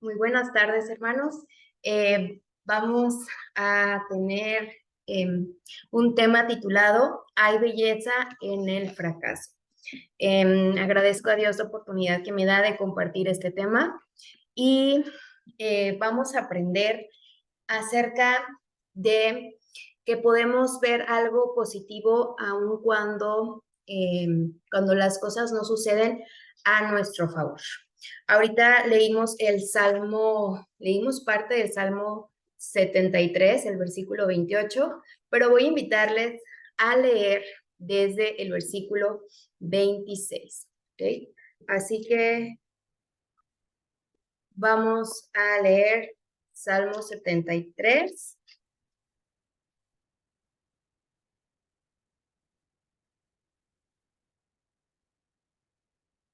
Muy buenas tardes, hermanos. Vamos a tener un tema titulado Hay belleza en el fracaso. Agradezco a Dios la oportunidad que me da de compartir este tema y vamos a aprender acerca de que podemos ver algo positivo aun cuando las cosas no suceden a nuestro favor. Ahorita leímos parte del Salmo 73, el versículo 28, pero voy a invitarles a leer desde el versículo 26, ¿ok? Así que vamos a leer Salmo 73.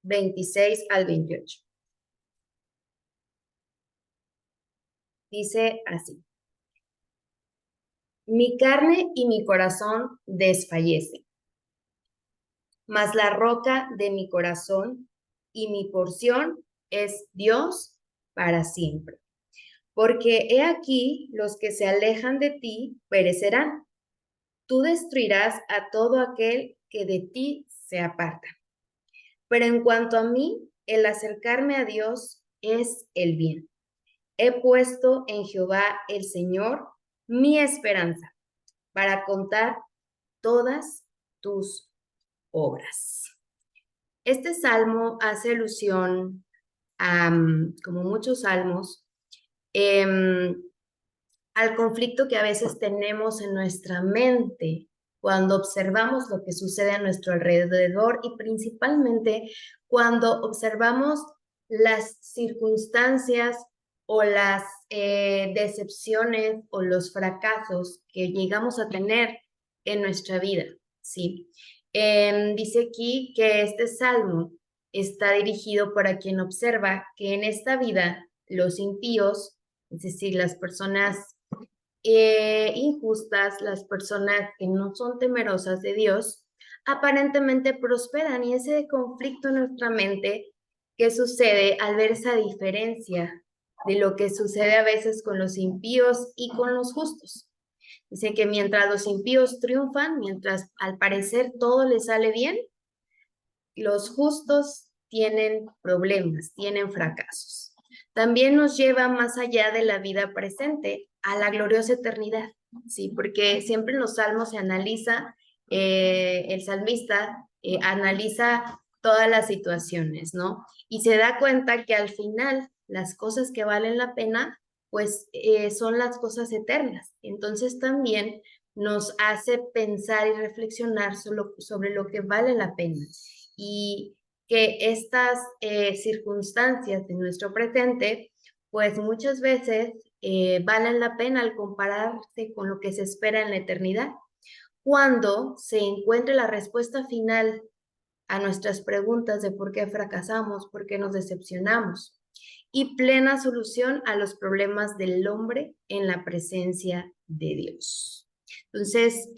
26 al 28. Dice así: Mi carne y mi corazón desfallecen, mas la roca de mi corazón y mi porción es Dios para siempre. Porque he aquí los que se alejan de ti perecerán. Tú destruirás a todo aquel que de ti se aparta. Pero en cuanto a mí, el acercarme a Dios es el bien. He puesto en Jehová el Señor mi esperanza para contar todas tus obras. Este salmo hace alusión a, como muchos salmos, al conflicto que a veces tenemos en nuestra mente cuando observamos lo que sucede a nuestro alrededor y principalmente cuando observamos las circunstancias o las decepciones o los fracasos que llegamos a tener en nuestra vida, ¿sí? Dice aquí que este salmo está dirigido para quien observa que en esta vida los impíos, es decir, las personas injustas, las personas que no son temerosas de Dios, aparentemente prosperan, y ese conflicto en nuestra mente que sucede al ver esa diferencia de lo que sucede a veces con los impíos y con los justos. Dice que mientras los impíos triunfan, mientras al parecer todo les sale bien, los justos tienen problemas, tienen fracasos. También nos lleva más allá de la vida presente, a la gloriosa eternidad, ¿sí? Porque siempre en los salmos se analiza, el salmista analiza todas las situaciones, ¿no? Y se da cuenta que al final las cosas que valen la pena, pues son las cosas eternas. Entonces también nos hace pensar y reflexionar sobre lo que vale la pena y que estas circunstancias de nuestro presente, pues muchas veces valen la pena al compararse con lo que se espera en la eternidad, cuando se encuentre la respuesta final a nuestras preguntas de por qué fracasamos, por qué nos decepcionamos, y plena solución a los problemas del hombre en la presencia de Dios. Entonces,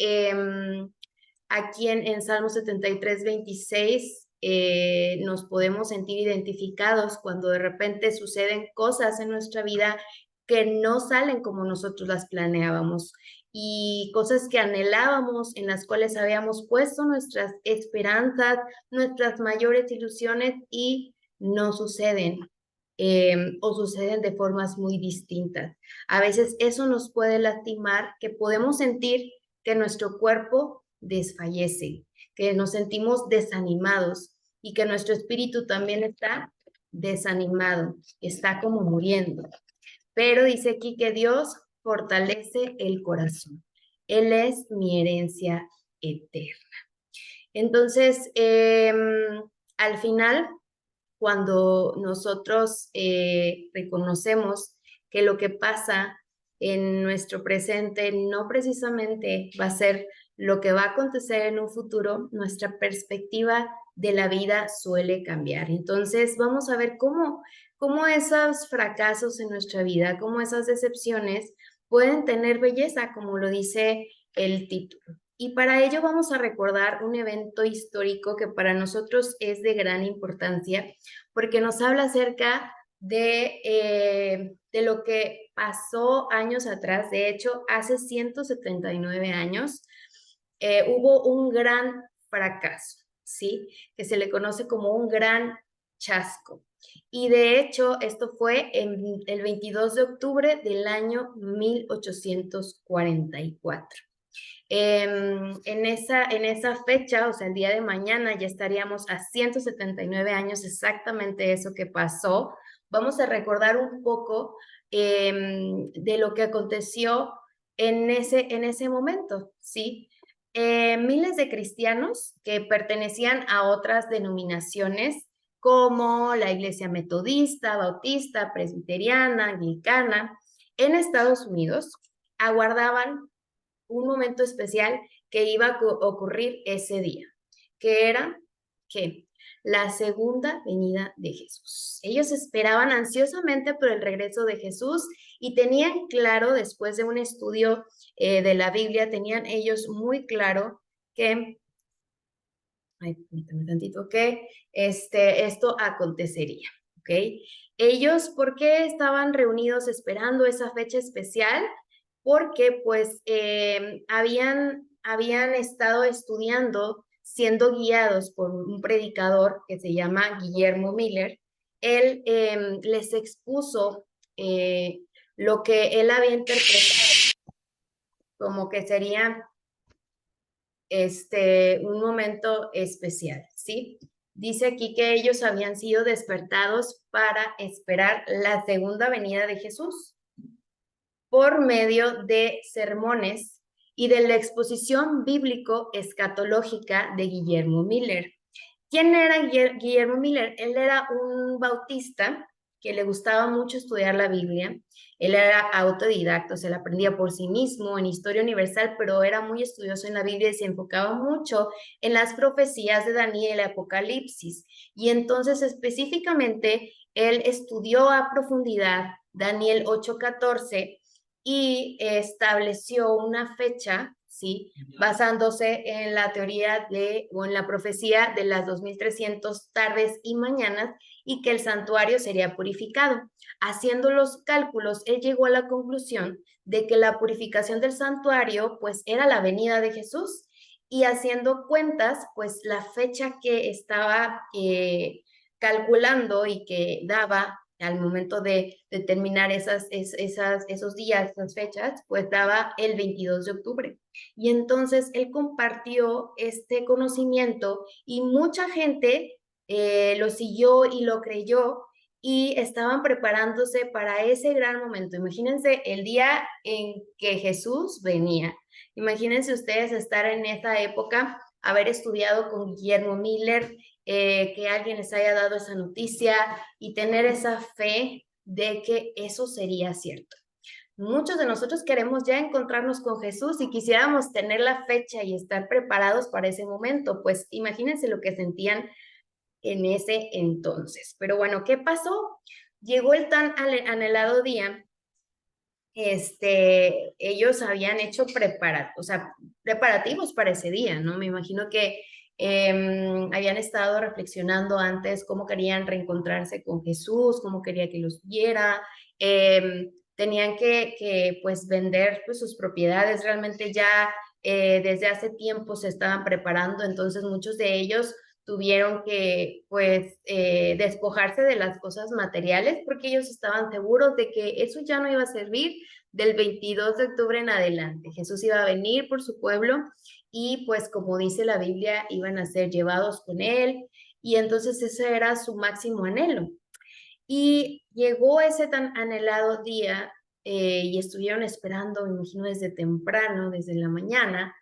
aquí en Salmo 73, 26, nos podemos sentir identificados cuando de repente suceden cosas en nuestra vida que no salen como nosotros las planeábamos, y cosas que anhelábamos, en las cuales habíamos puesto nuestras esperanzas, nuestras mayores ilusiones, y no suceden, o suceden de formas muy distintas. A veces eso nos puede lastimar, que podemos sentir que nuestro cuerpo desfallece, que nos sentimos desanimados y que nuestro espíritu también está desanimado, está como muriendo. Pero dice aquí que Dios fortalece el corazón. Él es mi herencia eterna. Entonces, al final, cuando nosotros reconocemos que lo que pasa en nuestro presente no precisamente va a ser lo que va a acontecer en un futuro, nuestra perspectiva de la vida suele cambiar. Entonces, vamos a ver cómo esos fracasos en nuestra vida, cómo esas decepciones pueden tener belleza, como lo dice el título. Y para ello vamos a recordar un evento histórico que para nosotros es de gran importancia, porque nos habla acerca de lo que pasó años atrás. De hecho, hace 179 años hubo un gran fracaso, ¿sí? Que se le conoce como un gran chasco. Y de hecho, esto fue el 22 de octubre del año 1844. En esa fecha, o sea, el día de mañana, ya estaríamos a 179 años exactamente eso que pasó. Vamos a recordar un poco de lo que aconteció en ese momento, ¿sí? Miles de cristianos que pertenecían a otras denominaciones como la Iglesia Metodista, Bautista, Presbiteriana, Anglicana, en Estados Unidos, aguardaban un momento especial que iba a ocurrir ese día, que era que la segunda venida de Jesús. Ellos esperaban ansiosamente por el regreso de Jesús y tenían claro, después de un estudio de la Biblia, tenían ellos muy claro que, permítame tantito, que esto acontecería, ¿ok? Ellos, ¿por qué estaban reunidos esperando esa fecha especial? Porque pues habían estado estudiando, siendo guiados por un predicador que se llama Guillermo Miller. Él les expuso lo que él había interpretado como que sería un momento especial, ¿sí? Dice aquí que ellos habían sido despertados para esperar la segunda venida de Jesús por medio de sermones y de la exposición bíblico-escatológica de Guillermo Miller. ¿Quién era Guillermo Miller? Él era un bautista que le gustaba mucho estudiar la Biblia. Él era autodidacta, se la aprendía por sí mismo en historia universal, pero era muy estudioso en la Biblia y se enfocaba mucho en las profecías de Daniel y Apocalipsis. Y entonces específicamente él estudió a profundidad Daniel 8:14 y estableció una fecha, ¿sí? Basándose en la teoría o en la profecía de las 2300 tardes y mañanas y que el santuario sería purificado. Haciendo los cálculos, él llegó a la conclusión de que la purificación del santuario pues era la venida de Jesús y haciendo cuentas pues la fecha que estaba calculando y que daba al momento de determinar esos días, esas fechas, pues daba el 22 de octubre. Y entonces él compartió este conocimiento y mucha gente lo siguió y lo creyó y estaban preparándose para ese gran momento. Imagínense el día en que Jesús venía. Imagínense ustedes estar en esa época, haber estudiado con Guillermo Miller, que alguien les haya dado esa noticia y tener esa fe de que eso sería cierto. Muchos de nosotros queremos ya encontrarnos con Jesús y quisiéramos tener la fecha y estar preparados para ese momento. Pues imagínense lo que sentían en ese entonces. Pero bueno, ¿qué pasó? Llegó el tan anhelado día. Ellos habían hecho preparativos para ese día, ¿no? Me imagino que habían estado reflexionando antes cómo querían reencontrarse con Jesús, cómo quería que los viera, tenían que pues vender pues, sus propiedades, realmente ya desde hace tiempo se estaban preparando, entonces muchos de ellos tuvieron que pues despojarse de las cosas materiales porque ellos estaban seguros de que eso ya no iba a servir del 22 de octubre en adelante. Jesús iba a venir por su pueblo y pues como dice la Biblia, iban a ser llevados con él y entonces ese era su máximo anhelo. Y llegó ese tan anhelado día y estuvieron esperando, me imagino, desde temprano, desde la mañana,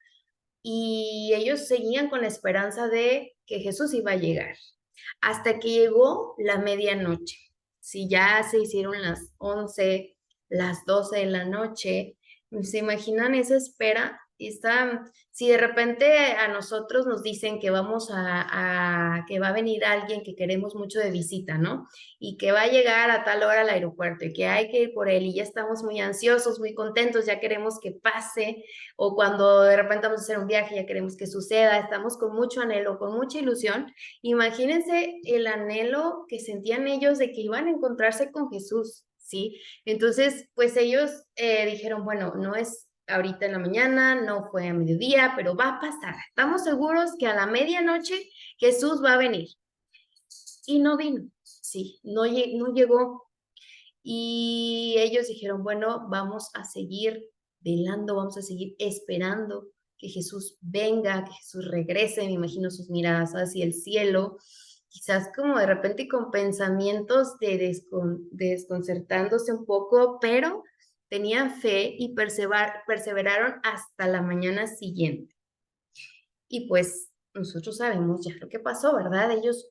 y ellos seguían con la esperanza de que Jesús iba a llegar, hasta que llegó la medianoche. Si ya se hicieron las 11, las 12 de la noche, ¿se imaginan esa espera si de repente a nosotros nos dicen que que va a venir alguien que queremos mucho de visita, ¿no? Y que va a llegar a tal hora al aeropuerto y que hay que ir por él y ya estamos muy ansiosos, muy contentos, ya queremos que pase, o cuando de repente vamos a hacer un viaje, ya queremos que suceda, estamos con mucho anhelo, con mucha ilusión. Imagínense el anhelo que sentían ellos de que iban a encontrarse con Jesús, ¿sí? Entonces, pues ellos dijeron, bueno, no es ahorita en la mañana, no fue a mediodía, pero va a pasar. Estamos seguros que a la medianoche Jesús va a venir. Y no vino, sí, no llegó. Y ellos dijeron, bueno, vamos a seguir velando, vamos a seguir esperando que Jesús venga, que Jesús regrese. Me imagino sus miradas hacia el cielo, quizás como de repente con pensamientos de desconcertándose un poco, pero tenían fe y perseveraron hasta la mañana siguiente. Y pues nosotros sabemos ya lo que pasó, ¿verdad? Ellos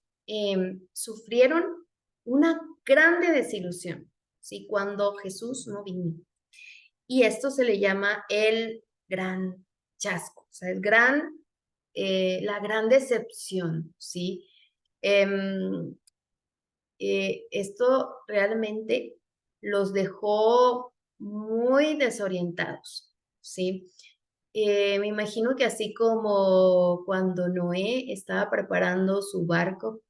sufrieron una grande desilusión, ¿sí? Cuando Jesús no vino. Y esto se le llama el gran chasco, o sea, la gran decepción, ¿sí? Em, Esto realmente los dejó muy desorientados, ¿sí? Me imagino que así como cuando Noé estaba preparando su barco,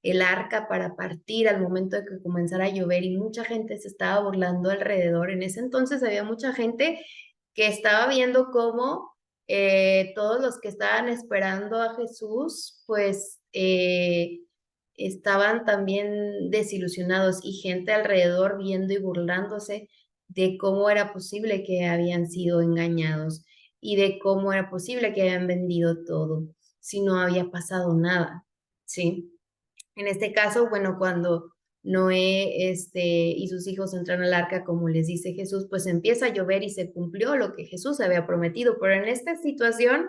el arca para partir al momento de que comenzara a llover y mucha gente se estaba burlando alrededor. En ese entonces había mucha gente que estaba viendo cómo todos los que estaban esperando a Jesús, pues estaban también desilusionados y gente alrededor viendo y burlándose de cómo era posible que habían sido engañados y de cómo era posible que habían vendido todo si no había pasado nada, ¿sí? En este caso, bueno, cuando Noé y sus hijos entran al arca, como les dice Jesús, pues empieza a llover y se cumplió lo que Jesús había prometido. Pero en esta situación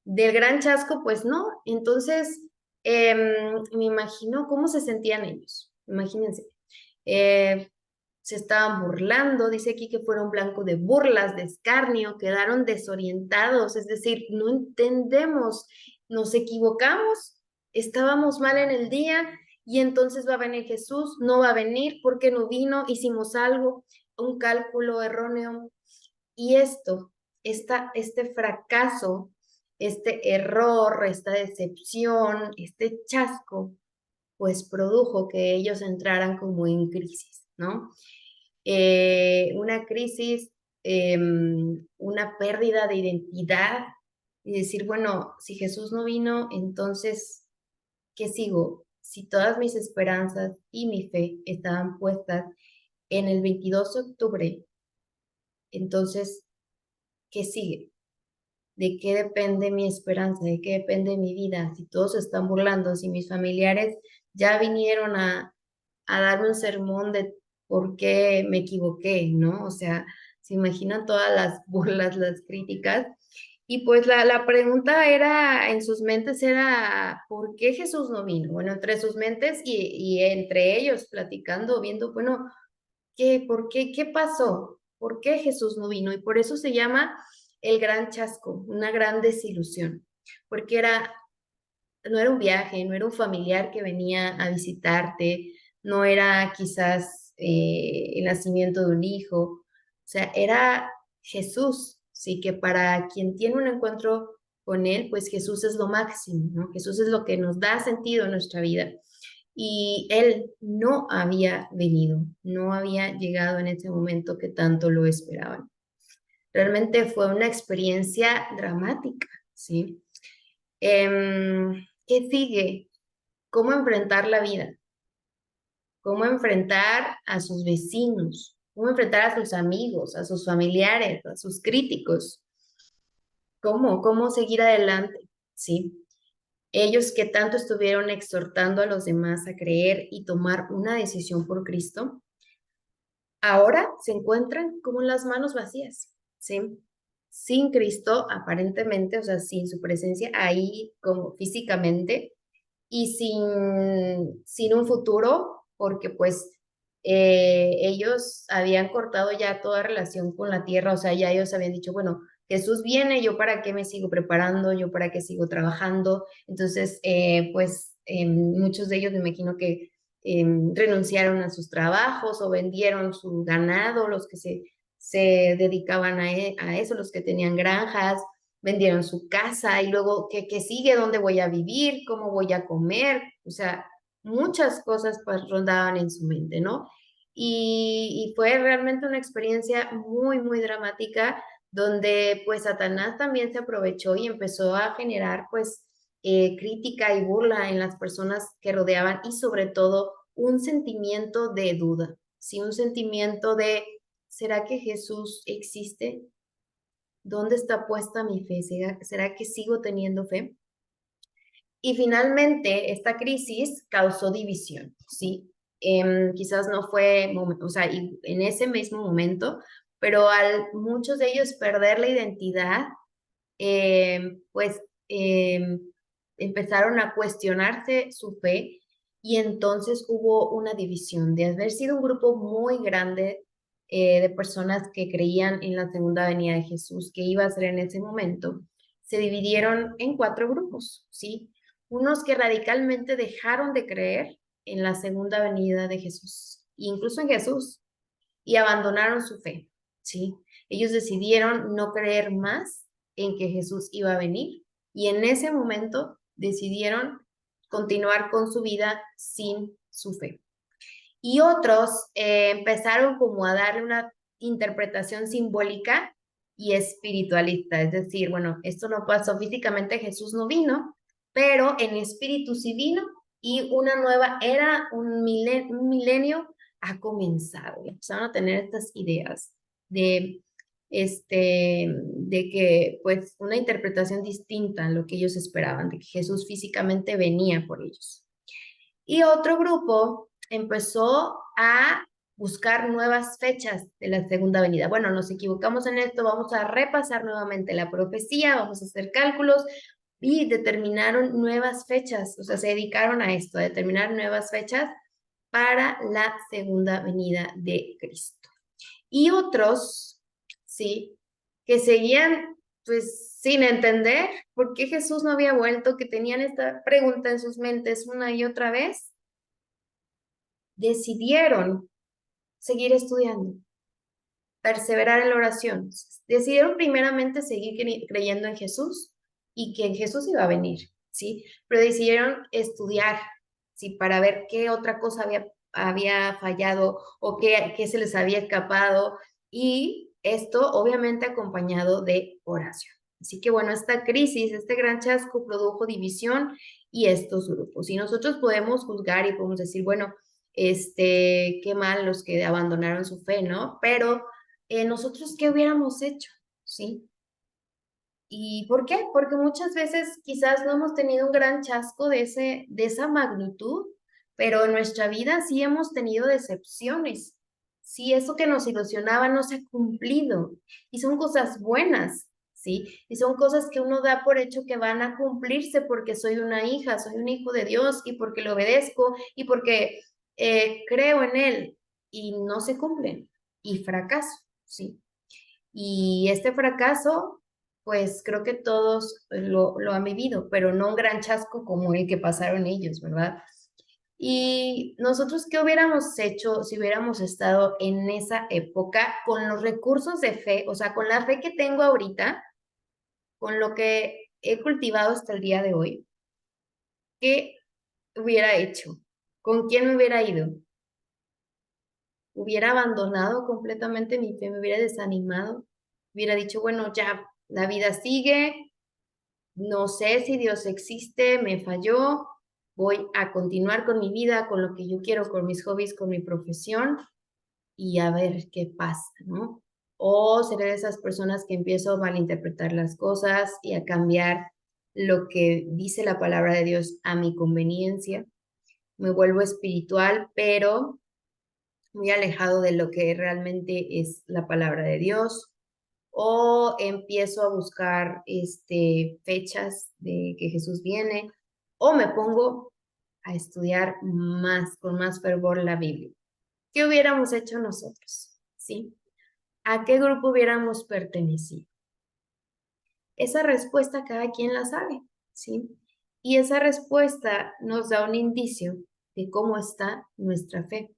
del gran chasco, pues no. Entonces, me imagino cómo se sentían ellos. Imagínense. Eh, Se estaban burlando, dice aquí que fueron blanco de burlas, de escarnio, quedaron desorientados, es decir, no entendemos, nos equivocamos, estábamos mal en el día y entonces va a venir Jesús, no va a venir porque no vino, hicimos algo, un cálculo erróneo. Y este fracaso, este error, esta decepción, este chasco, pues produjo que ellos entraran como en crisis, ¿no? Una crisis, una pérdida de identidad y decir, bueno, si Jesús no vino, entonces, ¿qué sigo? Si todas mis esperanzas y mi fe estaban puestas en el 22 de octubre, entonces, ¿qué sigue? ¿De qué depende mi esperanza? ¿De qué depende mi vida? Si todos se están burlando, si mis familiares ya vinieron a darme un sermón de por qué me equivoqué, ¿no? O sea, se imaginan todas las burlas, las críticas. Y pues la pregunta era, en sus mentes era, ¿por qué Jesús no vino? Bueno, entre sus mentes y entre ellos platicando, viendo, bueno, ¿por qué? ¿Qué pasó? ¿Por qué Jesús no vino? Y por eso se llama el gran chasco, una gran desilusión, porque no era un viaje, no era un familiar que venía a visitarte, no era quizás el nacimiento de un hijo, o sea, era Jesús, sí, que para quien tiene un encuentro con él, pues Jesús es lo máximo, ¿no? Jesús es lo que nos da sentido en nuestra vida. Y él no había venido, no había llegado en ese momento que tanto lo esperaban. Realmente fue una experiencia dramática, ¿sí? ¿Qué sigue? ¿Cómo enfrentar la vida? ¿Cómo enfrentar a sus vecinos? ¿Cómo enfrentar a sus amigos, a sus familiares, a sus críticos? ¿Cómo seguir adelante? ¿Sí? Ellos que tanto estuvieron exhortando a los demás a creer y tomar una decisión por Cristo, ahora se encuentran como las manos vacías, ¿sí? Sin Cristo, aparentemente, o sea, sin su presencia ahí como físicamente y sin un futuro, porque pues ellos habían cortado ya toda relación con la tierra, o sea, ya ellos habían dicho, bueno, Jesús viene, yo para qué me sigo preparando, yo para qué sigo trabajando. Entonces, pues muchos de ellos me imagino que renunciaron a sus trabajos o vendieron su ganado, los que se dedicaban a eso, los que tenían granjas, vendieron su casa y luego, ¿qué sigue? ¿Dónde voy a vivir? ¿Cómo voy a comer? O sea, muchas cosas pues rondaban en su mente, ¿no? Y fue realmente una experiencia muy, muy dramática donde pues Satanás también se aprovechó y empezó a generar pues crítica y burla en las personas que rodeaban y sobre todo un sentimiento de duda, ¿sí? Un sentimiento de, ¿será que Jesús existe? ¿Dónde está puesta mi fe? ¿Será que sigo teniendo fe? Y finalmente, esta crisis causó división, ¿sí? Quizás no fue, o sea, en ese mismo momento, pero al muchos de ellos perder la identidad, pues empezaron a cuestionarse su fe y entonces hubo una división. De haber sido un grupo muy grande de personas que creían en la segunda venida de Jesús, que iba a ser en ese momento, se dividieron en cuatro grupos, ¿sí? Unos que radicalmente dejaron de creer en la segunda venida de Jesús, incluso en Jesús, y abandonaron su fe, ¿sí? Ellos decidieron no creer más en que Jesús iba a venir y en ese momento decidieron continuar con su vida sin su fe. Y otros empezaron como a darle una interpretación simbólica y espiritualista, es decir, bueno, esto no pasó físicamente, Jesús no vino, pero en espíritu sí vino y una nueva era, un milenio ha comenzado. Y empezaron a tener estas ideas de, de que pues una interpretación distinta a lo que ellos esperaban, de que Jesús físicamente venía por ellos. Y otro grupo empezó a buscar nuevas fechas de la segunda venida. Bueno, nos equivocamos en esto, vamos a repasar nuevamente la profecía, vamos a hacer cálculos y determinaron nuevas fechas, o sea, se dedicaron a esto, a determinar nuevas fechas para la segunda venida de Cristo. Y otros, sí, que seguían pues sin entender por qué Jesús no había vuelto, que tenían esta pregunta en sus mentes una y otra vez, decidieron seguir estudiando, perseverar en la oración. Decidieron primeramente seguir creyendo en Jesús y que en Jesús iba a venir, ¿sí? Pero decidieron estudiar, ¿sí? Para ver qué otra cosa había fallado o qué se les había escapado. Y esto obviamente acompañado de oración. Así que bueno, esta crisis, este gran chasco produjo división y estos grupos. Y nosotros podemos juzgar y podemos decir, bueno, qué mal los que abandonaron su fe, ¿no? Pero nosotros, ¿qué hubiéramos hecho? ¿Sí? ¿Y por qué? Porque muchas veces quizás no hemos tenido un gran chasco de esa magnitud, pero en nuestra vida sí hemos tenido decepciones. Sí, eso que nos ilusionaba no se ha cumplido. Y son cosas buenas, ¿sí? Y son cosas que uno da por hecho que van a cumplirse porque soy una hija, soy un hijo de Dios y porque le obedezco y porque creo en Él y no se cumplen y fracaso, ¿sí? Y este fracaso, pues creo que todos lo han vivido, pero no un gran chasco como el que pasaron ellos, ¿verdad? Y nosotros, ¿qué hubiéramos hecho si hubiéramos estado en esa época con los recursos de fe, o sea, con la fe que tengo ahorita, con lo que he cultivado hasta el día de hoy? ¿Qué hubiera hecho? ¿Con quién me hubiera ido? ¿Hubiera abandonado completamente mi fe? ¿Me hubiera desanimado? Hubiera dicho, bueno, ya, la vida sigue, no sé si Dios existe, me falló, voy a continuar con mi vida, con lo que yo quiero, con mis hobbies, con mi profesión y a ver qué pasa, ¿no? O seré de esas personas que empiezo a malinterpretar las cosas y a cambiar lo que dice la palabra de Dios a mi conveniencia. Me vuelvo espiritual, pero muy alejado de lo que realmente es la palabra de Dios, o empiezo a buscar fechas de que Jesús viene, o me pongo a estudiar más, con más fervor la Biblia. ¿Qué hubiéramos hecho nosotros? ¿Sí? ¿A qué grupo hubiéramos pertenecido? esa respuesta cada quien la sabe, ¿sí? Y esa respuesta nos da un indicio de cómo está nuestra fe,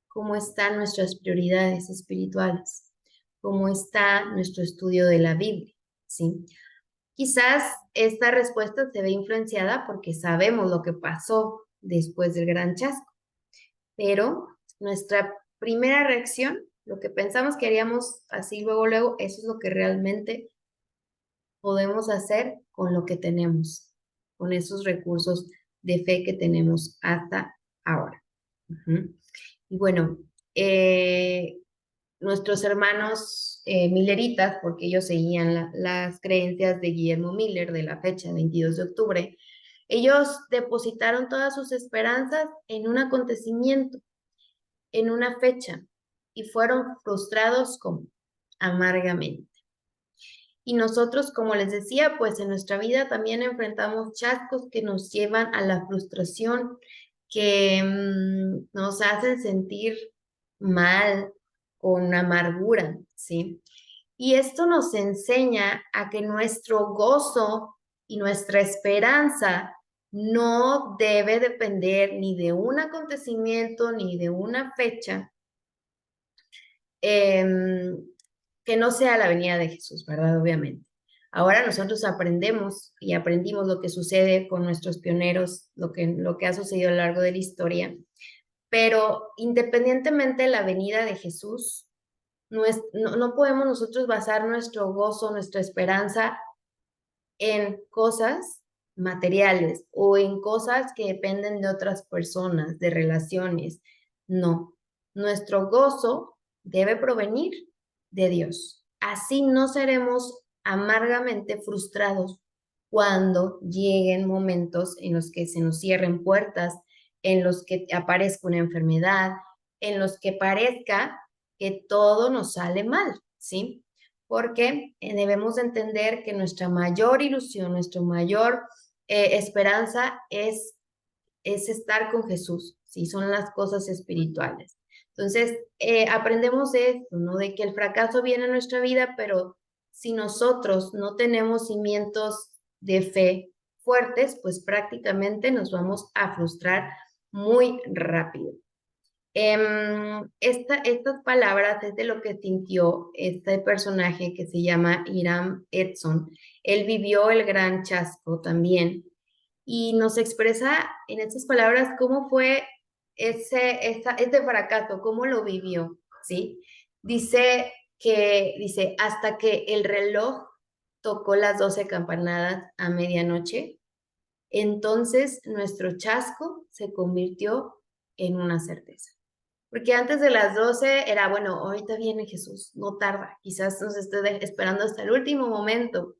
cómo están nuestras prioridades espirituales, cómo está nuestro estudio de la Biblia, ¿sí? Quizás esta respuesta se ve influenciada porque sabemos lo que pasó después del gran chasco, pero nuestra primera reacción, lo que pensamos que haríamos así luego, eso es lo que realmente podemos hacer con lo que tenemos, con esos recursos de fe que tenemos hasta ahora. Y bueno, nuestros hermanos milleritas, porque ellos seguían las creencias de Guillermo Miller de la fecha 22 de octubre, ellos depositaron todas sus esperanzas en un acontecimiento, en una fecha, y fueron frustrados como amargamente. Y nosotros, como les decía, pues en nuestra vida también enfrentamos chascos que nos llevan a la frustración, que nos hacen sentir mal, con amargura, ¿sí? Y esto nos enseña a que nuestro gozo y nuestra esperanza no debe depender ni de un acontecimiento ni de una fecha, que no sea la venida de Jesús, ¿verdad? Obviamente. Ahora nosotros aprendemos y aprendimos lo que sucede con nuestros pioneros, lo que ha sucedido a lo largo de la historia, pero independientemente de la venida de Jesús, no podemos nosotros basar nuestro gozo, nuestra esperanza en cosas materiales o en cosas que dependen de otras personas, de relaciones. No, nuestro gozo debe provenir de Dios. Así no seremos amargamente frustrados cuando lleguen momentos en los que se nos cierren puertas, en los que aparezca una enfermedad, en los que parezca que todo nos sale mal, ¿sí? Porque debemos entender que nuestra mayor ilusión, nuestra mayor esperanza es estar con Jesús, ¿sí? Son las cosas espirituales. Entonces, aprendemos de esto, ¿no? De que el fracaso viene a nuestra vida, pero si nosotros no tenemos cimientos de fe fuertes, pues prácticamente nos vamos a frustrar muy rápido. Estas palabras es de lo que sintió este personaje que se llama Hiram Edson. Él vivió el gran chasco también y nos expresa en estas palabras cómo fue este fracaso, cómo lo vivió, ¿sí? Dice, hasta que el reloj tocó las 12 campanadas a medianoche, entonces nuestro chasco se convirtió en una certeza. Porque antes de las 12 era, bueno, ahorita viene Jesús, no tarda, quizás nos esté esperando hasta el último momento.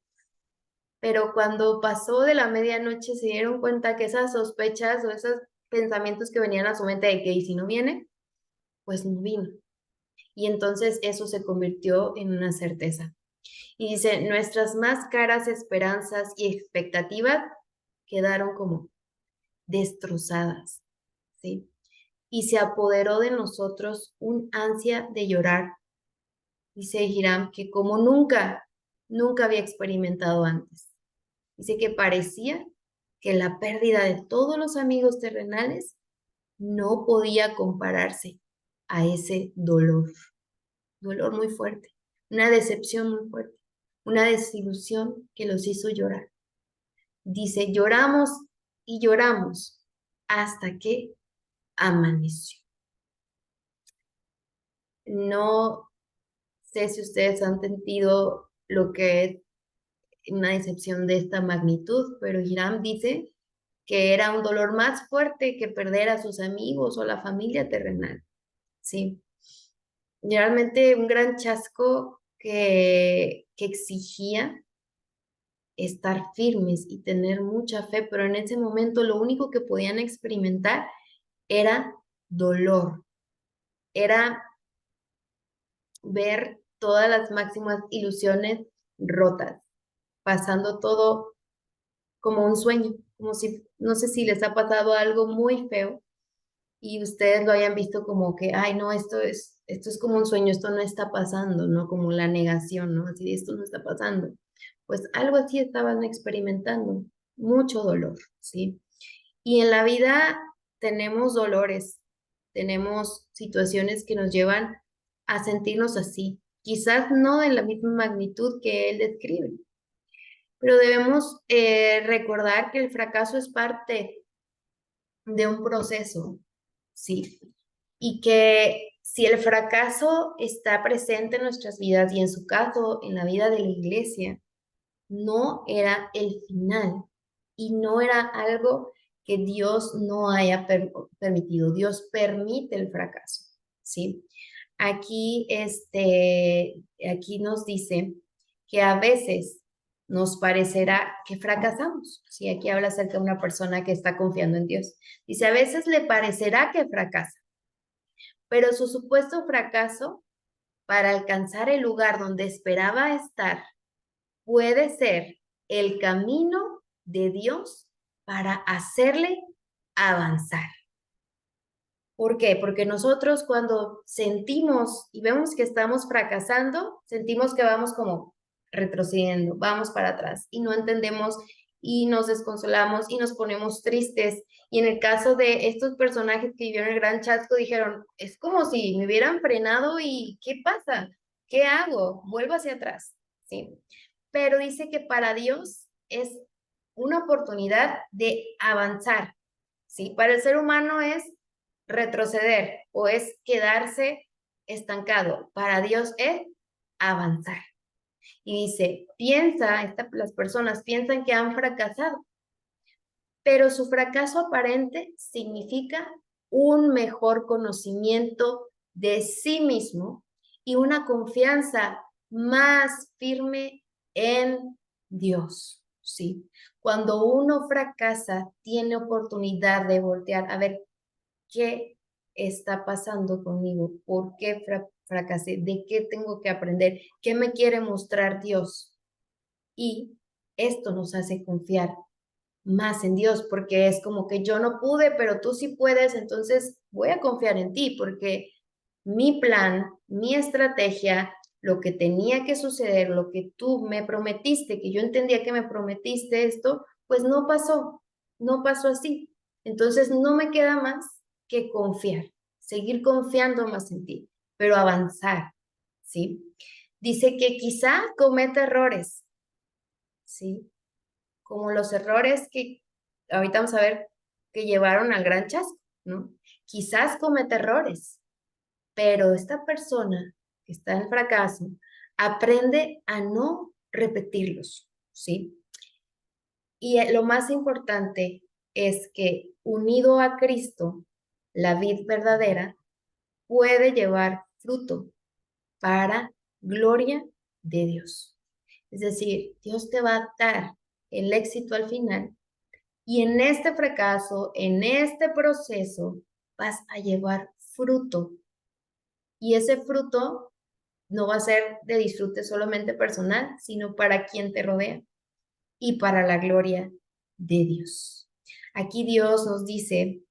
Pero cuando pasó de la medianoche se dieron cuenta que esas sospechas o esos pensamientos que venían a su mente de que, ¿y si no viene? Pues no vino. Y entonces eso se convirtió en una certeza. Y dice, nuestras más caras esperanzas y expectativas quedaron como destrozadas, ¿sí? Y se apoderó de nosotros un ansia de llorar. Dice Hiram que como nunca había experimentado antes. Dice que parecía que la pérdida de todos los amigos terrenales no podía compararse a ese dolor muy fuerte, una decepción muy fuerte, una desilusión que los hizo llorar. Dice, lloramos y lloramos hasta que amaneció. No sé si ustedes han sentido lo que es una decepción de esta magnitud, pero Hiram dice que era un dolor más fuerte que perder a sus amigos o la familia terrenal, ¿sí? Realmente un gran chasco que exigía estar firmes y tener mucha fe, pero en ese momento lo único que podían experimentar era dolor, era ver todas las máximas ilusiones rotas, pasando todo como un sueño, como si, no sé si les ha pasado algo muy feo y ustedes lo hayan visto como que, ay, no, esto es como un sueño, esto no está pasando, ¿no? Como la negación, ¿no? Así de esto no está pasando. pues algo así estaban experimentando, mucho dolor, ¿sí? Y en la vida tenemos dolores, tenemos situaciones que nos llevan a sentirnos así, quizás no en la misma magnitud que él describe, pero debemos recordar que el fracaso es parte de un proceso, ¿sí? Y que si el fracaso está presente en nuestras vidas y en su caso en la vida de la iglesia, no era el final y no era algo que Dios no haya permitido. Dios permite el fracaso, ¿sí? Aquí nos dice que a veces nos parecerá que fracasamos. Sí, aquí habla acerca de una persona que está confiando en Dios. Dice, a veces le parecerá que fracasa, pero su supuesto fracaso para alcanzar el lugar donde esperaba estar puede ser el camino de Dios para hacerle avanzar. ¿Por qué? Porque nosotros cuando sentimos y vemos que estamos fracasando, sentimos que vamos como retrocediendo, vamos para atrás y no entendemos y nos desconsolamos y nos ponemos tristes. Y en el caso de estos personajes que vivieron el Gran Chasco, dijeron, es como si me hubieran frenado y ¿qué pasa? ¿Qué hago? Vuelvo hacia atrás, ¿sí? Pero dice que para Dios es una oportunidad de avanzar, ¿sí? Para el ser humano es retroceder o es quedarse estancado. Para Dios es avanzar. Y dice, las personas piensan que han fracasado, pero su fracaso aparente significa un mejor conocimiento de sí mismo y una confianza más firme en Dios, ¿sí? Cuando uno fracasa, tiene oportunidad de voltear a ver qué está pasando conmigo, por qué fracasé, de qué tengo que aprender, qué me quiere mostrar Dios. Y esto nos hace confiar más en Dios, porque es como que yo no pude, pero tú sí puedes, entonces voy a confiar en ti, porque mi plan, mi estrategia, lo que tenía que suceder, lo que tú me prometiste, que yo entendía que me prometiste esto, pues no pasó, no pasó así. Entonces no me queda más que confiar, seguir confiando más en ti, pero avanzar, ¿sí? Dice que quizá cometa errores, ¿sí? Como los errores que ahorita vamos a ver que llevaron al gran chasco, ¿no? Quizás cometa errores, pero esta persona que está en fracaso aprende a no repetirlos, ¿sí? Y lo más importante es que unido a Cristo, la vid verdadera puede llevar fruto para gloria de Dios. Es decir, Dios te va a dar el éxito al final y en este fracaso, en este proceso, vas a llevar fruto. Y ese fruto no va a ser de disfrute solamente personal, sino para quien te rodea y para la gloria de Dios. Aquí Dios nos dice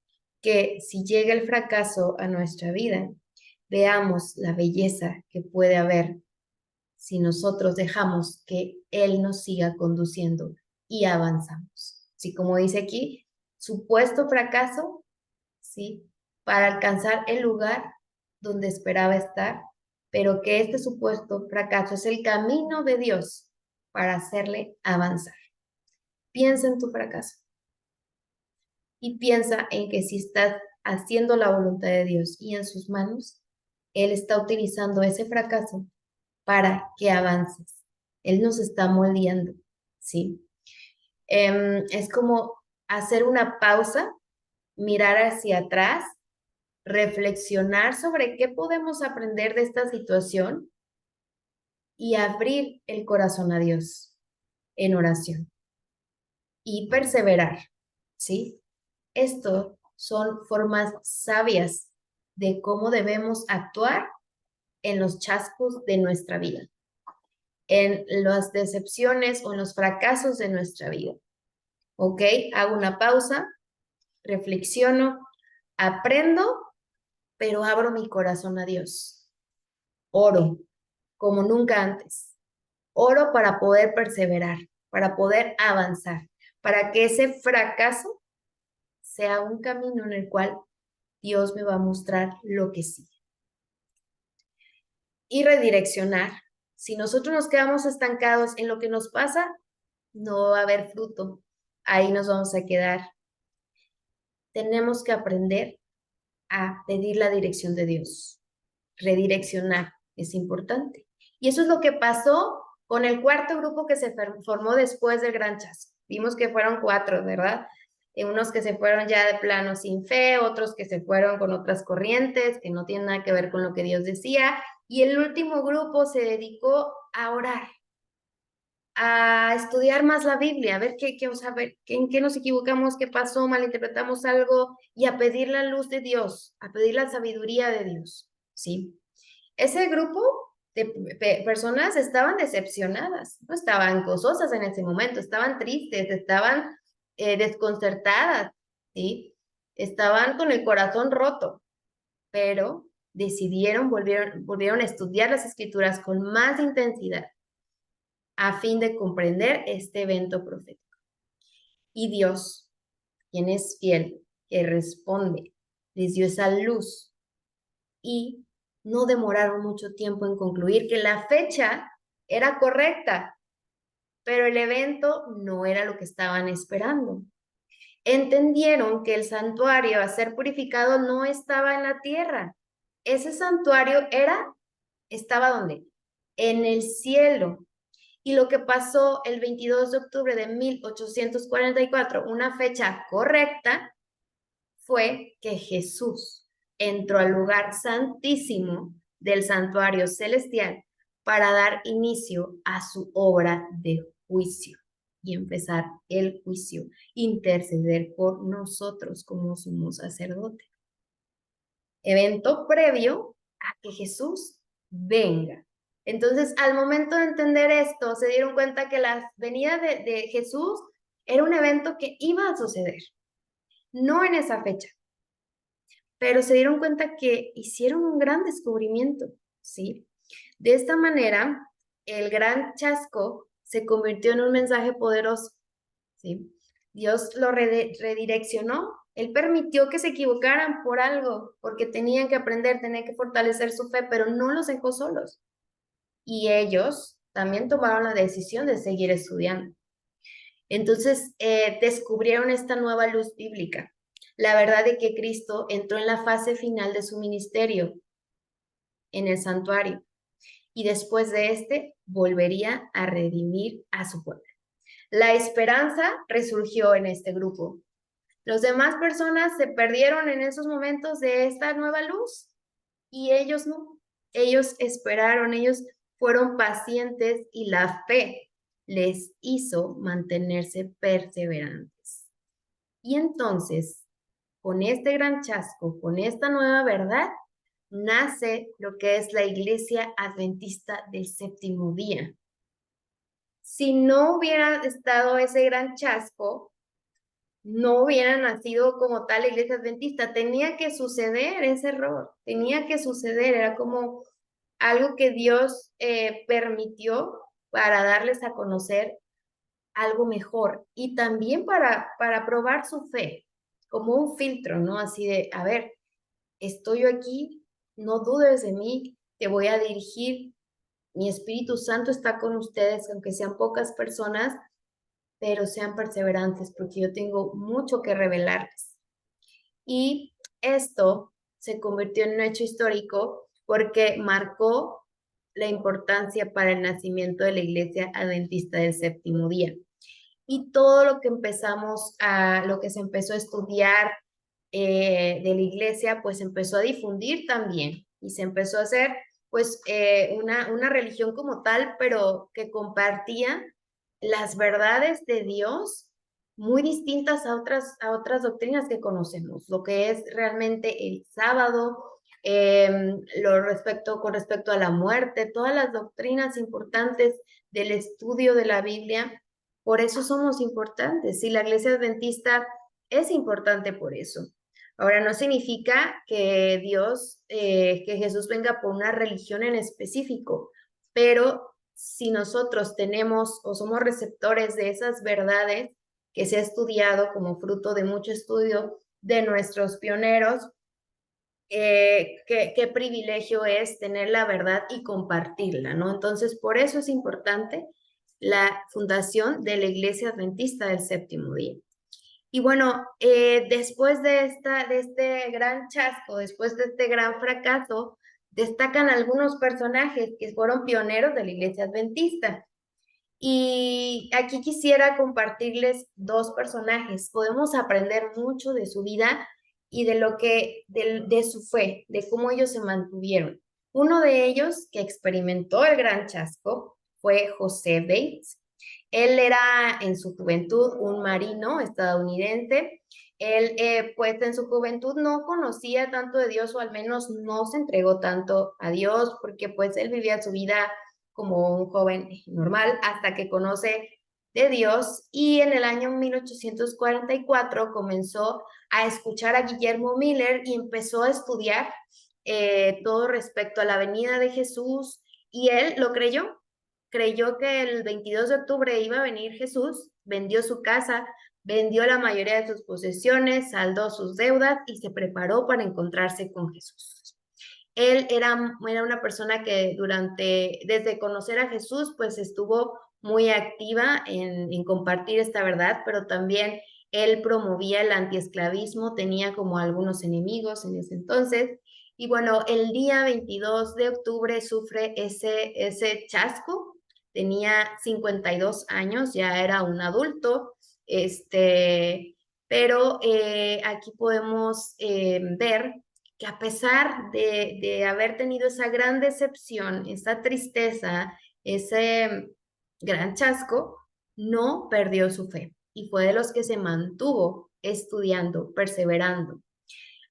que si llega el fracaso a nuestra vida, veamos la belleza que puede haber si nosotros dejamos que Él nos siga conduciendo y avanzamos. Sí, como dice aquí, supuesto fracaso, ¿sí? Para alcanzar el lugar donde esperaba estar, pero que este supuesto fracaso es el camino de Dios para hacerle avanzar. Piensa en tu fracaso y piensa en que si estás haciendo la voluntad de Dios y en sus manos, Él está utilizando ese fracaso para que avances. Él nos está moldeando, ¿sí? Es como hacer una pausa, mirar hacia atrás, reflexionar sobre qué podemos aprender de esta situación y abrir el corazón a Dios en oración y perseverar, ¿sí? Esto son formas sabias de cómo debemos actuar en los chascos de nuestra vida, en las decepciones o en los fracasos de nuestra vida. ¿Ok? Hago una pausa, reflexiono, aprendo, pero abro mi corazón a Dios. Oro como nunca antes. Oro para poder perseverar, para poder avanzar, para que ese fracaso sea un camino en el cual Dios me va a mostrar lo que sí. Y redireccionar. Si nosotros nos quedamos estancados en lo que nos pasa, no va a haber fruto. Ahí nos vamos a quedar. Tenemos que aprender a pedir la dirección de Dios. Redireccionar es importante. Y eso es lo que pasó con el cuarto grupo que se formó después del Gran Chasco. Vimos que fueron 4, ¿verdad? Unos que se fueron ya de plano sin fe, otros que se fueron con otras corrientes que no tienen nada que ver con lo que Dios decía. Y el último grupo se dedicó a orar, a estudiar más la Biblia, a ver o sea, en qué nos equivocamos, qué pasó, malinterpretamos algo, y a pedir la luz de Dios, a pedir la sabiduría de Dios, ¿sí? Ese grupo de personas estaban decepcionadas, no estaban gozosas en ese momento, estaban tristes, estaban desconcertadas, ¿sí? Estaban con el corazón roto, pero volvieron a estudiar las escrituras con más intensidad a fin de comprender este evento profético. Y Dios, quien es fiel, que responde, les dio esa luz y no demoraron mucho tiempo en concluir que la fecha era correcta, pero el evento no era lo que estaban esperando. Entendieron que el santuario a ser purificado no estaba en la tierra. Ese santuario estaba ¿dónde? En el cielo. Y lo que pasó el 22 de octubre de 1844, una fecha correcta, fue que Jesús entró al lugar santísimo del santuario celestial para dar inicio a su obra de juicio y empezar el juicio, interceder por nosotros como sumo sacerdote. Evento previo a que Jesús venga. Entonces, al momento de entender esto, se dieron cuenta que la venida de Jesús era un evento que iba a suceder, no en esa fecha, pero se dieron cuenta que hicieron un gran descubrimiento, ¿sí? De esta manera, el gran chasco se convirtió en un mensaje poderoso, ¿sí? Dios lo redireccionó, Él permitió que se equivocaran por algo, porque tenían que aprender, tenían que fortalecer su fe, pero no los dejó solos. Y ellos también tomaron la decisión de seguir estudiando. Entonces, descubrieron esta nueva luz bíblica, la verdad de que Cristo entró en la fase final de su ministerio en el santuario y después de este volvería a redimir a su pueblo. La esperanza resurgió en este grupo. Los demás personas se perdieron en esos momentos de esta nueva luz y ellos no. Ellos esperaron, ellos fueron pacientes y la fe les hizo mantenerse perseverantes. Y entonces, con este gran chasco, con esta nueva verdad, nace lo que es la Iglesia Adventista del Séptimo Día. Si no hubiera estado ese gran chasco, no hubiera nacido como tal la Iglesia Adventista. Tenía que suceder ese error, tenía que suceder, era como algo que Dios permitió para darles a conocer algo mejor y también para probar su fe, como un filtro, ¿no? Así de, a ver, estoy yo aquí, no dudes de mí, te voy a dirigir, mi Espíritu Santo está con ustedes, aunque sean pocas personas, pero sean perseverantes porque yo tengo mucho que revelarles. Y esto se convirtió en un hecho histórico porque marcó la importancia para el nacimiento de la Iglesia Adventista del Séptimo Día. Y todo lo que se empezó a estudiar de la iglesia, pues empezó a difundir también y se empezó a hacer pues una religión como tal, pero que compartía las verdades de Dios muy distintas a otras doctrinas que conocemos, lo que es realmente el sábado, con respecto a la muerte, todas las doctrinas importantes del estudio de la Biblia. Por eso somos importantes. Si la iglesia adventista es importante por eso. Ahora, no significa que que Jesús venga por una religión en específico, pero si nosotros tenemos o somos receptores de esas verdades que se ha estudiado como fruto de mucho estudio de nuestros pioneros, qué privilegio es tener la verdad y compartirla, ¿no? Entonces, por eso es importante la fundación de la Iglesia Adventista del Séptimo Día. Y bueno, después de este gran chasco, después de este gran fracaso, destacan algunos personajes que fueron pioneros de la Iglesia Adventista. Y aquí quisiera compartirles dos personajes. Podemos aprender mucho de su vida y de de su fe, de cómo ellos se mantuvieron. Uno de ellos que experimentó el gran chasco fue José Bates. Él era en su juventud un marino estadounidense. Él, pues en su juventud no conocía tanto de Dios, o al menos no se entregó tanto a Dios, porque pues él vivía su vida como un joven normal hasta que conoce de Dios, y en el año 1844 comenzó a escuchar a Guillermo Miller y empezó a estudiar todo respecto a la venida de Jesús, y él lo creyó que el 22 de octubre iba a venir Jesús, vendió su casa, vendió la mayoría de sus posesiones, saldó sus deudas y se preparó para encontrarse con Jesús. Él era una persona que desde conocer a Jesús, pues estuvo muy activa en compartir esta verdad, pero también él promovía el antiesclavismo, tenía como algunos enemigos en ese entonces. Y bueno, el día 22 de octubre sufre ese chasco, tenía 52 años, ya era un adulto, pero aquí podemos ver que a pesar de haber tenido esa gran decepción, esa tristeza, ese gran chasco, no perdió su fe y fue de los que se mantuvo estudiando, perseverando,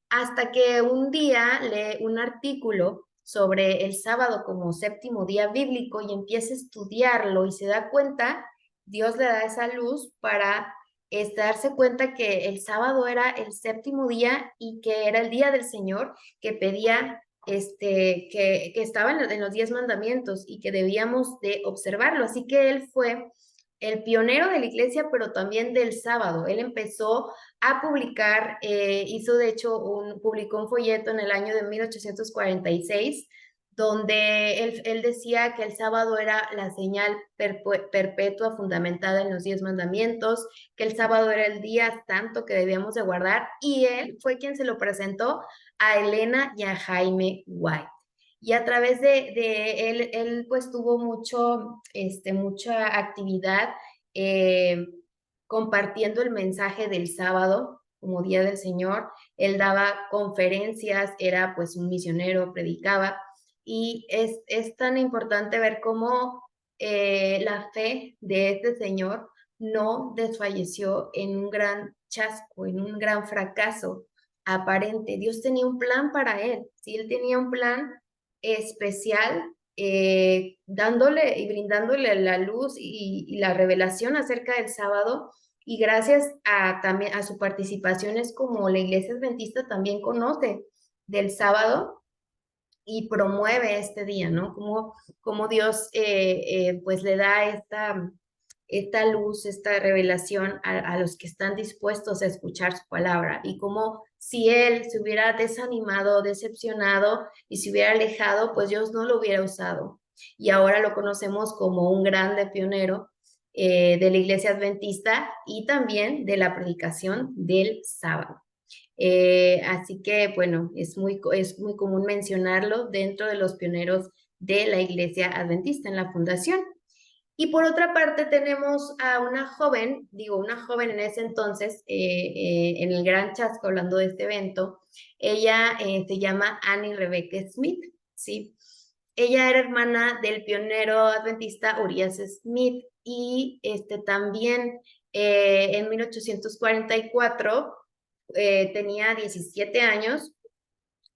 hasta que un día lee un artículo sobre el sábado como séptimo día bíblico y empieza a estudiarlo y se da cuenta, Dios le da esa luz para darse cuenta que el sábado era el séptimo día y que era el día del Señor, que pedía que estaba en los 10 mandamientos y que debíamos de observarlo. Así que él fue el pionero de la iglesia, pero también del sábado. Él empezó a publicar, hizo de hecho publicó un folleto en el año de 1846, donde él decía que el sábado era la señal perpetua fundamentada en los 10 mandamientos, que el sábado era el día santo que debíamos de guardar, y él fue quien se lo presentó a Elena y a Jaime White. Y a través de él pues tuvo mucha actividad eh, compartiendo el mensaje del sábado como Día del Señor. Él daba conferencias, era pues un misionero, predicaba, y es tan importante ver cómo la fe de este señor no desfalleció en un gran chasco, en un gran fracaso aparente. Dios tenía un plan para él, ¿sí? Él tenía un plan especial, dándole y brindándole la luz y la revelación acerca del sábado, y gracias también a su participación es como la Iglesia Adventista también conoce del sábado y promueve este día, ¿no? Como Dios pues le da esta luz, esta revelación a los que están dispuestos a escuchar su palabra, y como si él se hubiera desanimado, decepcionado y se hubiera alejado, pues Dios no lo hubiera usado. Y ahora lo conocemos como un grande pionero de la iglesia adventista y también de la predicación del sábado. Así que, bueno, es muy común mencionarlo dentro de los pioneros de la iglesia adventista en la fundación. Y por otra parte tenemos a una joven, digo una joven en ese entonces, en el Gran Chasco, hablando de este evento. Ella se llama Annie Rebecca Smith, ¿sí? Ella era hermana del pionero adventista Urias Smith, y también en 1844 tenía 17 años,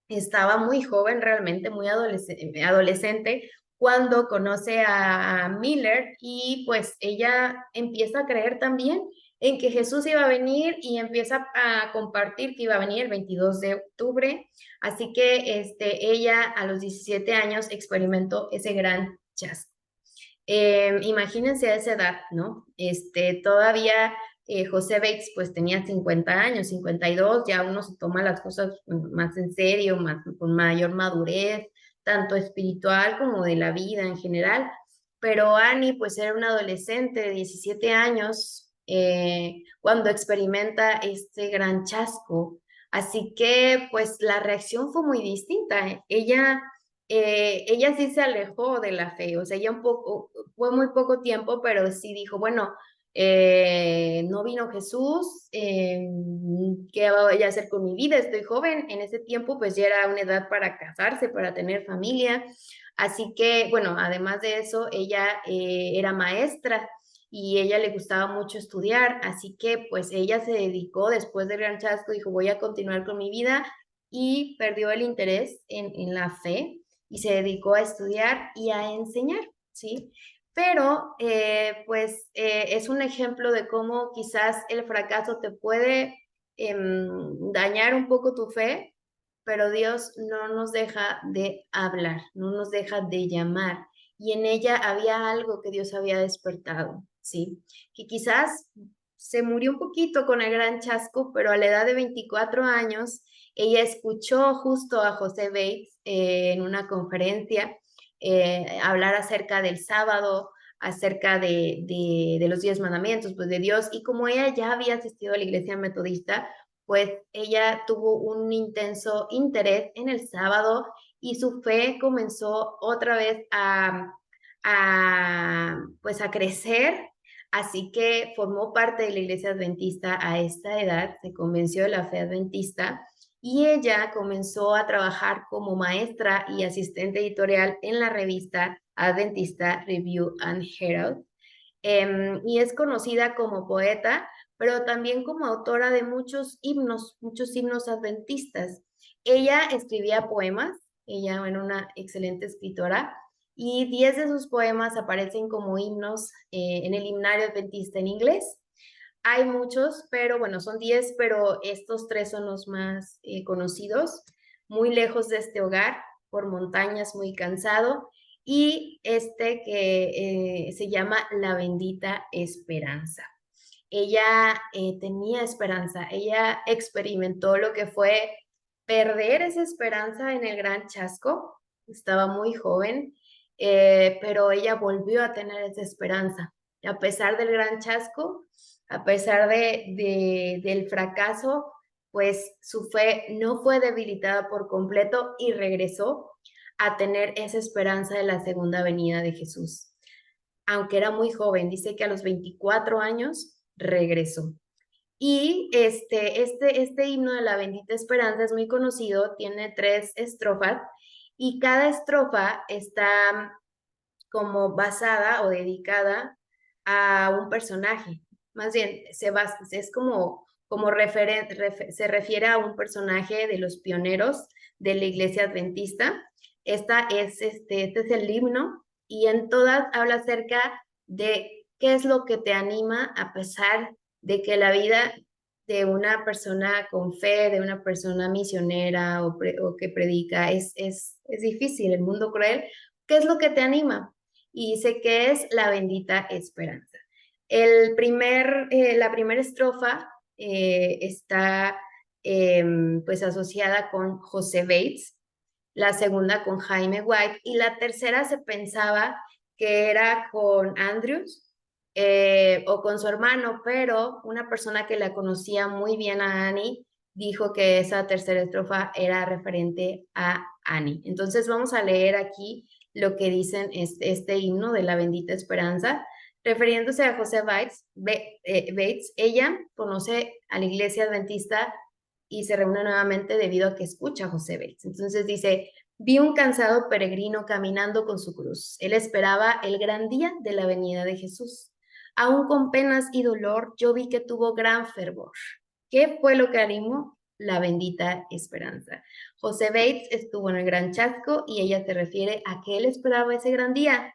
estaba muy joven realmente, muy adolescente, cuando conoce a Miller, y pues ella empieza a creer también en que Jesús iba a venir y empieza a compartir que iba a venir el 22 de octubre. Así que ella a los 17 años experimentó ese gran chasco. Imagínense a esa edad, ¿no? Todavía José Bates pues tenía 50 años, 52, ya uno se toma las cosas más en serio, más, con mayor madurez, tanto espiritual como de la vida en general. Pero Annie pues era una adolescente de 17 años cuando experimenta este gran chasco. Así que pues la reacción fue muy distinta. Ella sí se alejó de la fe, o sea, ella un poco, fue muy poco tiempo, pero sí dijo, bueno, no vino Jesús, ¿qué voy a hacer con mi vida? Estoy joven, en ese tiempo pues ya era una edad para casarse, para tener familia, así que, bueno, además de eso, ella era maestra y ella le gustaba mucho estudiar, así que pues ella se dedicó después del Gran Chasco, dijo, voy a continuar con mi vida y perdió el interés en la fe y se dedicó a estudiar y a enseñar, ¿sí? Pero, es un ejemplo de cómo quizás el fracaso te puede dañar un poco tu fe, pero Dios no nos deja de hablar, no nos deja de llamar. Y en ella había algo que Dios había despertado, ¿sí? Que quizás se murió un poquito con el gran chasco, pero a la edad de 24 años, ella escuchó justo a José Bates en una conferencia hablar acerca del sábado, acerca de los 10 mandamientos, pues de Dios, y como ella ya había asistido a la iglesia metodista, pues ella tuvo un intenso interés en el sábado y su fe comenzó otra vez pues a crecer, así que formó parte de la iglesia adventista a esta edad, se convenció de la fe adventista y ella comenzó a trabajar como maestra y asistente editorial en la revista Adventista Review and Herald. Y es conocida como poeta, pero también como autora de muchos himnos adventistas. Ella escribía poemas, ella era una excelente escritora, y 10 de sus poemas aparecen como himnos en el himnario adventista en inglés. Hay muchos, pero bueno, son 10, pero estos tres son los más conocidos. Muy lejos de este hogar, por montañas, muy cansado. Y este que se llama La bendita esperanza. Ella tenía esperanza, ella experimentó lo que fue perder esa esperanza en el gran chasco. Estaba muy joven, pero ella volvió a tener esa esperanza. A pesar del gran chasco, a pesar del fracaso, pues su fe no fue debilitada por completo y regresó a tener esa esperanza de la segunda venida de Jesús. Aunque era muy joven, dice que a los 24 años regresó. Y este himno de la bendita esperanza es muy conocido, tiene 3 estrofas y cada estrofa está como basada o dedicada a un personaje. Más bien, es se refiere a un personaje de los pioneros de la iglesia adventista. Este es el himno y en todas habla acerca de qué es lo que te anima a pesar de que la vida de una persona con fe, de una persona misionera o que predica, es difícil, el mundo cruel. ¿Qué es lo que te anima? Y dice que es la bendita esperanza. La primera estrofa está pues asociada con José Bates, la segunda con Jaime White y la tercera se pensaba que era con Andrews o con su hermano, pero una persona que la conocía muy bien a Annie dijo que esa tercera estrofa era referente a Annie. Entonces vamos a leer aquí lo que dicen este himno de la bendita esperanza. Refiriéndose a José Bates, ella conoce a la iglesia adventista y se reúne nuevamente debido a que escucha a José Bates. Entonces dice, vi un cansado peregrino caminando con su cruz. Él esperaba el gran día de la venida de Jesús. Aún con penas y dolor, yo vi que tuvo gran fervor. ¿Qué fue lo que animó? La bendita esperanza. José Bates estuvo en el Gran Chasco y ella se refiere a que él esperaba ese gran día,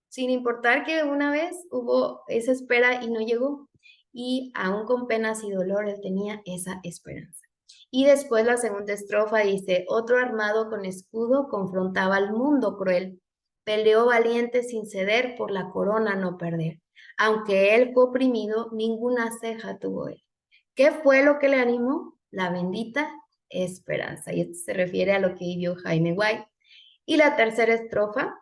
sin importar que una vez hubo esa espera y no llegó. Y aún con penas y dolor, él tenía esa esperanza. Y después la segunda estrofa dice, otro armado con escudo confrontaba al mundo cruel. Peleó valiente sin ceder por la corona no perder. Aunque él fue oprimido, ninguna ceja tuvo él. ¿Qué fue lo que le animó? La bendita esperanza. Y esto se refiere a lo que vivió Jaime White. Y la tercera estrofa,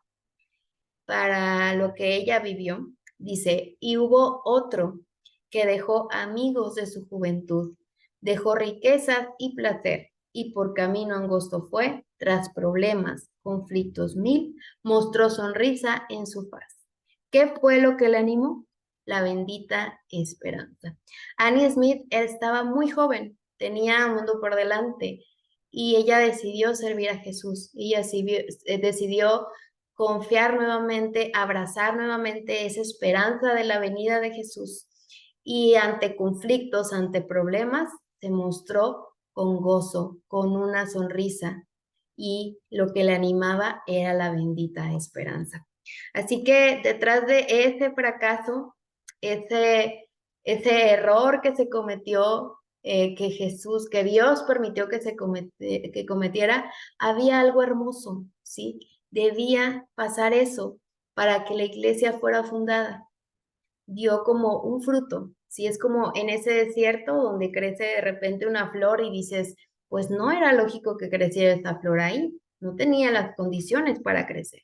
para lo que ella vivió, dice, y hubo otro que dejó amigos de su juventud, dejó riquezas y placer, y por camino angosto fue, tras problemas, conflictos mil, mostró sonrisa en su faz. ¿Qué fue lo que le animó? La bendita esperanza. Annie Smith estaba muy joven, tenía un mundo por delante, y ella decidió servir a Jesús. Ella decidió confiar nuevamente, abrazar nuevamente esa esperanza de la venida de Jesús. Y ante conflictos, ante problemas, se mostró con gozo, con una sonrisa, y lo que le animaba era la bendita esperanza. Así que detrás de ese fracaso, ese error que se cometió, que Dios permitió que cometiera, había algo hermoso, ¿sí? Debía pasar eso para que la iglesia fuera fundada. Dio como un fruto, ¿sí? Es como en ese desierto donde crece de repente una flor y dices, pues no era lógico que creciera esta flor ahí, no tenía las condiciones para crecer.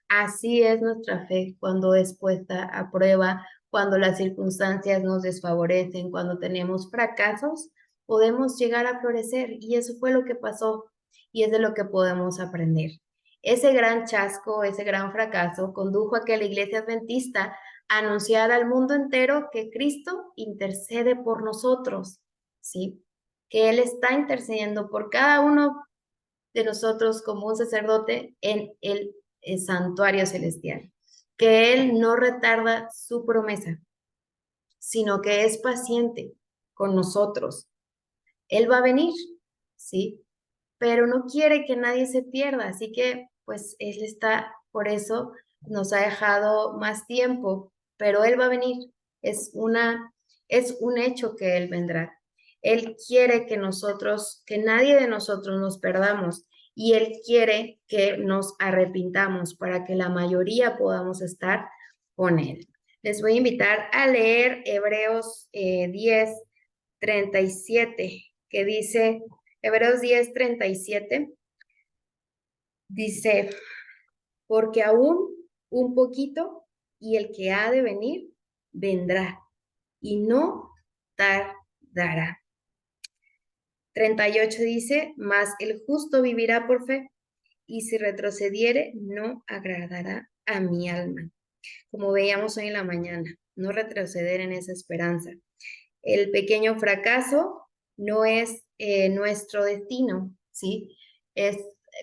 Así es nuestra fe cuando es puesta a prueba, cuando las circunstancias nos desfavorecen, cuando tenemos fracasos, podemos llegar a florecer y eso fue lo que pasó y es de lo que podemos aprender. Ese gran chasco, ese gran fracaso condujo a que la iglesia adventista anunciara al mundo entero que Cristo intercede por nosotros, ¿sí? Que Él está intercediendo por cada uno de nosotros como un sacerdote en el santuario celestial, que Él no retarda su promesa, sino que es paciente con nosotros. Él va a venir, ¿sí? Pero no quiere que nadie se pierda, así que pues Él está, por eso nos ha dejado más tiempo, pero Él va a venir, es un hecho que Él vendrá. Él quiere que nosotros, que nadie de nosotros nos perdamos y Él quiere que nos arrepintamos para que la mayoría podamos estar con Él. Les voy a invitar a leer Hebreos 10:37, que dice, Hebreos 10:37, dice, porque aún un poquito y el que ha de venir vendrá y no tardará. 38 dice, mas el justo vivirá por fe y si retrocediere no agradará a mi alma. Como veíamos hoy en la mañana, no retroceder en esa esperanza. El pequeño fracaso no es nuestro destino, ¿sí? Es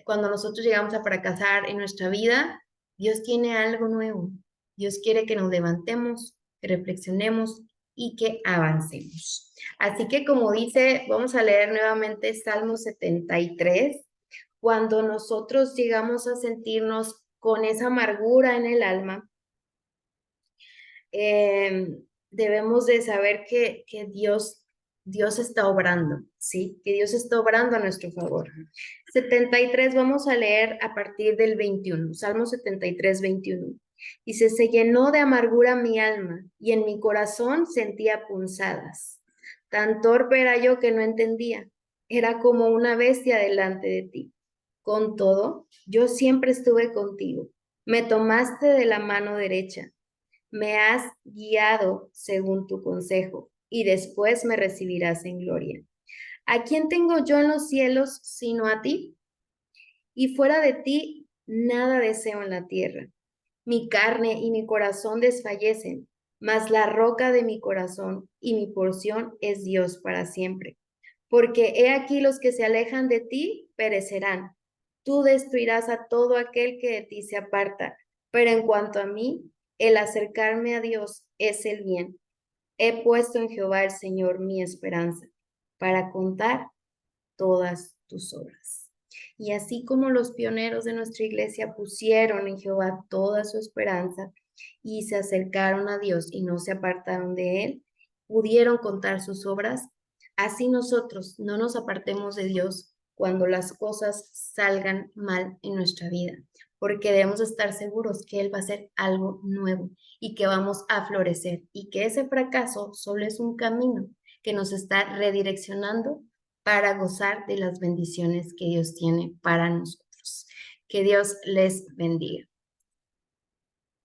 cuando nosotros llegamos a fracasar en nuestra vida, Dios tiene algo nuevo. Dios quiere que nos levantemos, que reflexionemos y que avancemos. Así que como dice, vamos a leer nuevamente Salmo 73. Cuando nosotros llegamos a sentirnos con esa amargura en el alma, debemos de saber que Dios está obrando, ¿sí? Que Dios está obrando a nuestro favor. 73, vamos a leer a partir del 21, Salmo 73, 21. Dice, se llenó de amargura mi alma y en mi corazón sentía punzadas. Tan torpe era yo que no entendía. Era como una bestia delante de ti. Con todo, yo siempre estuve contigo. Me tomaste de la mano derecha. Me has guiado según tu consejo, y después me recibirás en gloria. ¿A quién tengo yo en los cielos sino a ti? Y fuera de ti, nada deseo en la tierra. Mi carne y mi corazón desfallecen, mas la roca de mi corazón y mi porción es Dios para siempre. Porque he aquí los que se alejan de ti perecerán. Tú destruirás a todo aquel que de ti se aparta. Pero en cuanto a mí, el acercarme a Dios es el bien. He puesto en Jehová el Señor mi esperanza, para contar todas tus obras. Y así como los pioneros de nuestra iglesia pusieron en Jehová toda su esperanza y se acercaron a Dios y no se apartaron de él, pudieron contar sus obras, así nosotros no nos apartemos de Dios cuando las cosas salgan mal en nuestra vida, porque debemos estar seguros que Él va a hacer algo nuevo y que vamos a florecer y que ese fracaso solo es un camino que nos está redireccionando para gozar de las bendiciones que Dios tiene para nosotros. Que Dios les bendiga.